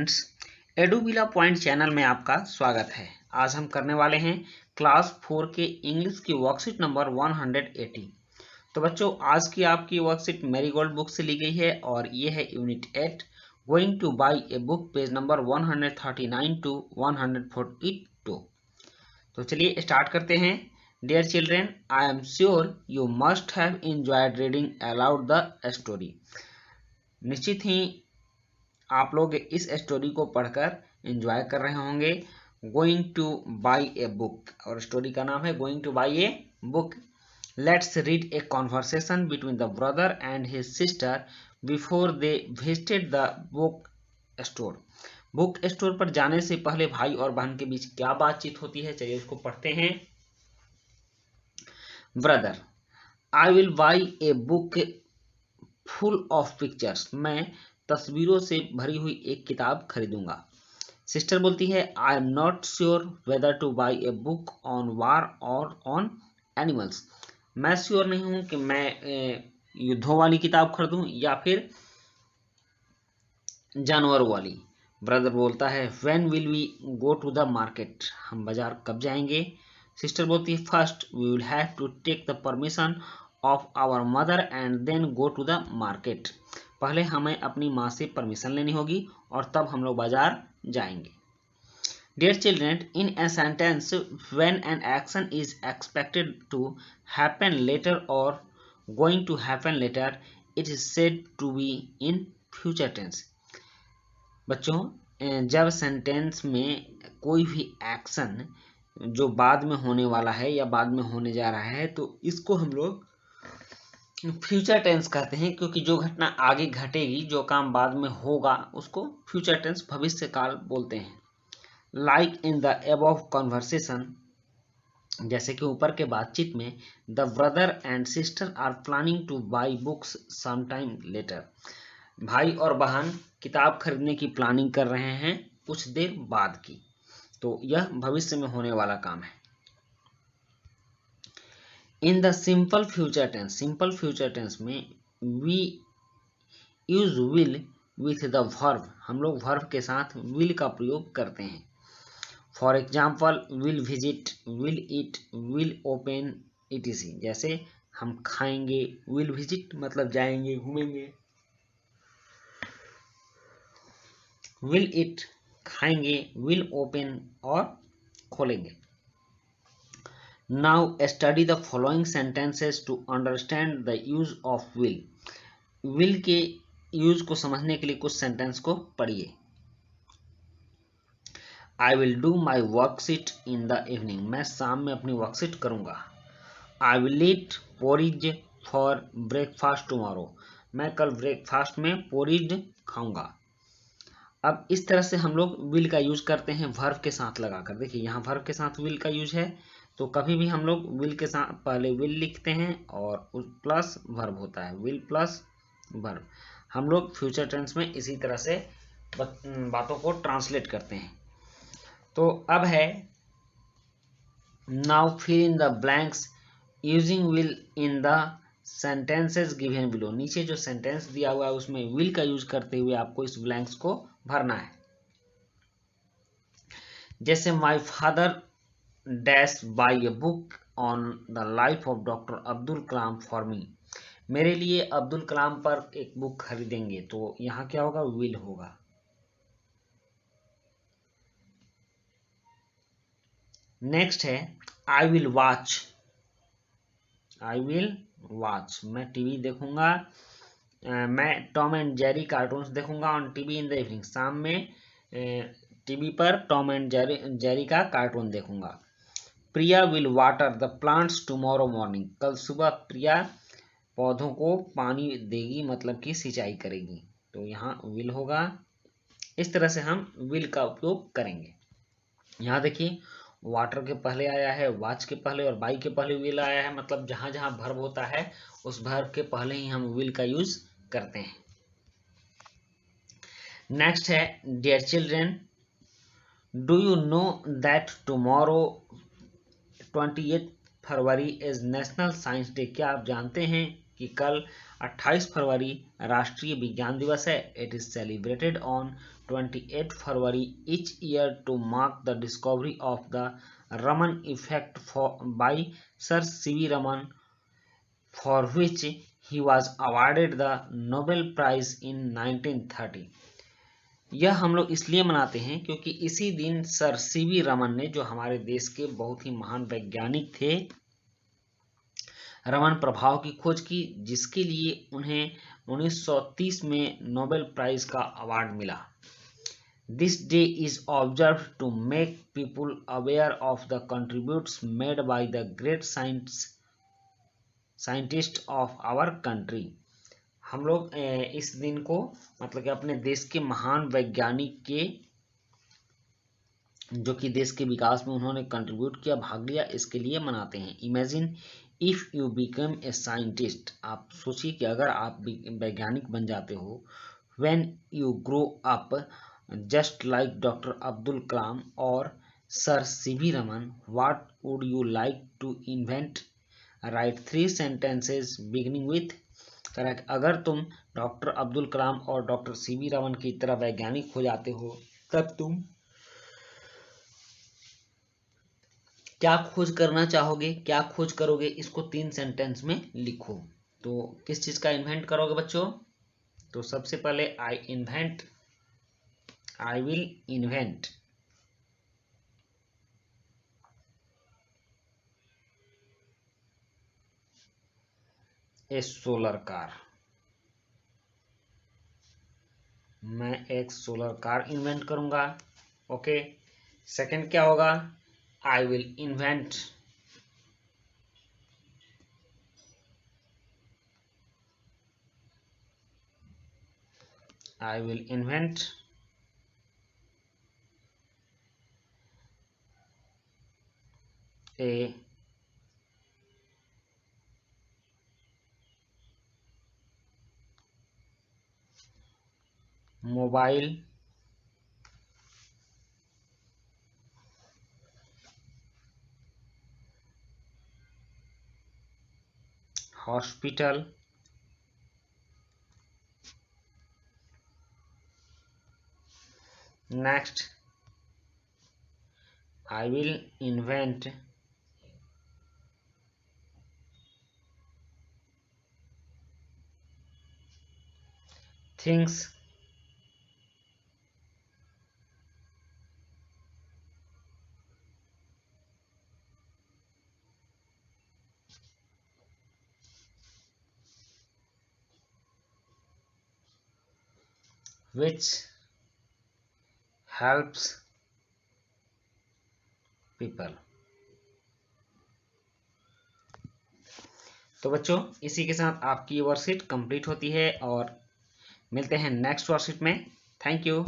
Students, एडुविला point channel में आपका स्वागत है। आज हम करने वाले हैं क्लास 4 के इंग्लिश की वर्कशीट नंबर 180। तो बच्चों, आज की आपकी वर्कशीट मैरीगोल्ड बुक से ली गई है और ये है unit 8 going to buy a book, page number 139 to 142। तो चलिए स्टार्ट करते हैं। Dear children, I am sure you must have enjoyed reading aloud the story. निश्चित ही आप लोग इस स्टोरी को पढ़कर एंजॉय कर रहे होंगे। Going to buy a book, और स्टोरी का नाम है going to buy a book. Let's read A conversation between the brother and his sister before they visited the book store. Book store पर जाने से पहले भाई और बहन के बीच क्या बातचीत होती है, चलिए उसको पढ़ते हैं। Brother, I will by a book full of pictures. मैं तस्वीरों से भरी हुई एक किताब खरीदूंगा। सिस्टर बोलती है, I am not sure whether to buy a book on war और ऑन एनिमल्स। मैं श्योर नहीं हूं कि मैं युद्धों वाली किताब खरीदूं या फिर जानवरों वाली। ब्रदर बोलता है, when will we go to the market. हम बाजार कब जाएंगे। सिस्टर बोलती है, first we will have to take the permission of our mother and then go to the market. पहले हमें अपनी माँ से परमिशन लेनी होगी और तब हम लोग बाजार जाएंगे। Dear children, in a sentence, when an action is expected to happen later or going to happen later, it is said to be in future tense. बच्चों, जब सेंटेंस में कोई भी एक्शन जो बाद में होने वाला है या बाद में होने जा रहा है, तो इसको हम लोग फ्यूचर टेंस कहते हैं, क्योंकि जो घटना आगे घटेगी, जो काम बाद में होगा, उसको फ्यूचर टेंस भविष्य काल बोलते हैं। Like in the above conversation, जैसे कि ऊपर के बातचीत में, the brother and sister are planning to buy books some time later. भाई और बहन किताब खरीदने की प्लानिंग कर रहे हैं कुछ देर बाद की, तो यह भविष्य में होने वाला काम है। In the simple future tense, simple future tense में we use will with the verb, हम लोग वर्ब के साथ विल का प्रयोग करते हैं। For example, will visit, will eat, will open etc। जैसे हम खाएंगे, विल विजिट मतलब जाएंगे, घूमेंगे, विल ईट खाएंगे, विल ओपन और खोलेंगे। Now study the following sentences to understand the use of will. Will के यूज को समझने के लिए कुछ सेंटेंस को पढ़िए। I will do my worksheet in the evening, मैं शाम में अपनी वर्कशीट करूंगा। I will eat porridge for breakfast tomorrow, मैं कल ब्रेकफास्ट में पोरिज खाऊंगा। अब इस तरह से हम लोग विल का यूज करते हैं वर्ब के साथ लगाकर। देखिए, यहाँ वर्ब के साथ विल का यूज है, तो कभी भी हम लोग विल के साथ पहले विल लिखते हैं और प्लस वर्ब होता है, विल प्लस वर्ब। हम लोग फ्यूचर टेंस में इसी तरह से बातों को ट्रांसलेट करते हैं। तो अब है now fill in the blanks using will in the sentences given below. नीचे जो सेंटेंस दिया हुआ है उसमें विल का यूज करते हुए आपको इस ब्लैंक्स को भरना है। जैसे my father dash by a book on the life of doctor Abdul Kalam for me, मेरे लिए अब्दुल कलाम पर एक बुक खरीदेंगे, तो यहाँ क्या होगा, विल होगा। नेक्स्ट है I will watch, I will watch, मैं टीवी देखूंगा, मैं टॉम एंड जेरी कार्टून्स देखूंगा on TV in the evening, शाम में टीवी पर टॉम एंड जेरी का कार्टून देखूंगा। Priya will water the plants tomorrow morning, कल सुबह प्रिया पौधों को पानी देगी, मतलब कि सिंचाई करेगी, तो यहाँ विल होगा। इस तरह से हम विल का उपयोग करेंगे। यहाँ देखिए, वाटर के पहले आया है, वॉच के पहले और बाई के पहले विल आया है, मतलब जहां जहां वर्ब होता है उस वर्ब के पहले ही हम विल का यूज करते हैं। नेक्स्ट है, dear children, do you know that tomorrow 28 February is National Science Day. क्या आप जानते हैं कि कल 28 फरवरी राष्ट्रीय विज्ञान दिवस है। It is celebrated on 28 February each year to mark the discovery of the Raman effect by Sir C.V. Raman, for which he was awarded the Nobel Prize in 1930। यह हम लोग इसलिए मनाते हैं क्योंकि इसी दिन सर सीवी रमन ने, जो हमारे देश के बहुत ही महान वैज्ञानिक थे, रमन प्रभाव की खोज की, जिसके लिए उन्हें 1930 में नोबेल प्राइज का अवार्ड मिला। This day is observe to make people aware of the contributes made by the great scientist of our country. हम लोग इस दिन को मतलब कि अपने देश के महान वैज्ञानिक के, जो कि देश के विकास में उन्होंने कंट्रीब्यूट किया, भाग लिया, इसके लिए मनाते हैं। Imagine if you become a scientist, आप सोचिए कि अगर आप वैज्ञानिक बन जाते हो। When you grow up just like doctor Abdul Kalam और sir CV Raman, what would you like to invent? Write 3 sentences beginning with. Correct. अगर तुम डॉक्टर अब्दुल कलाम और डॉक्टर सीवी रमन की तरह वैज्ञानिक हो जाते हो, तब तुम क्या खोज करना चाहोगे, क्या खोज करोगे, इसको 3 सेंटेंस में लिखो। तो किस चीज का इन्वेंट करोगे बच्चों? तो सबसे पहले I will invent A solar car. मैं एक सोलर कार इन्वेंट करूंगा। ओके। सेकंड क्या होगा? I will invent A mobile hospital next I will invent things which helps people। तो बच्चों, इसी के साथ आपकी वर्कशीट कंप्लीट होती है और मिलते हैं नेक्स्ट वर्कशीट में। Thank you.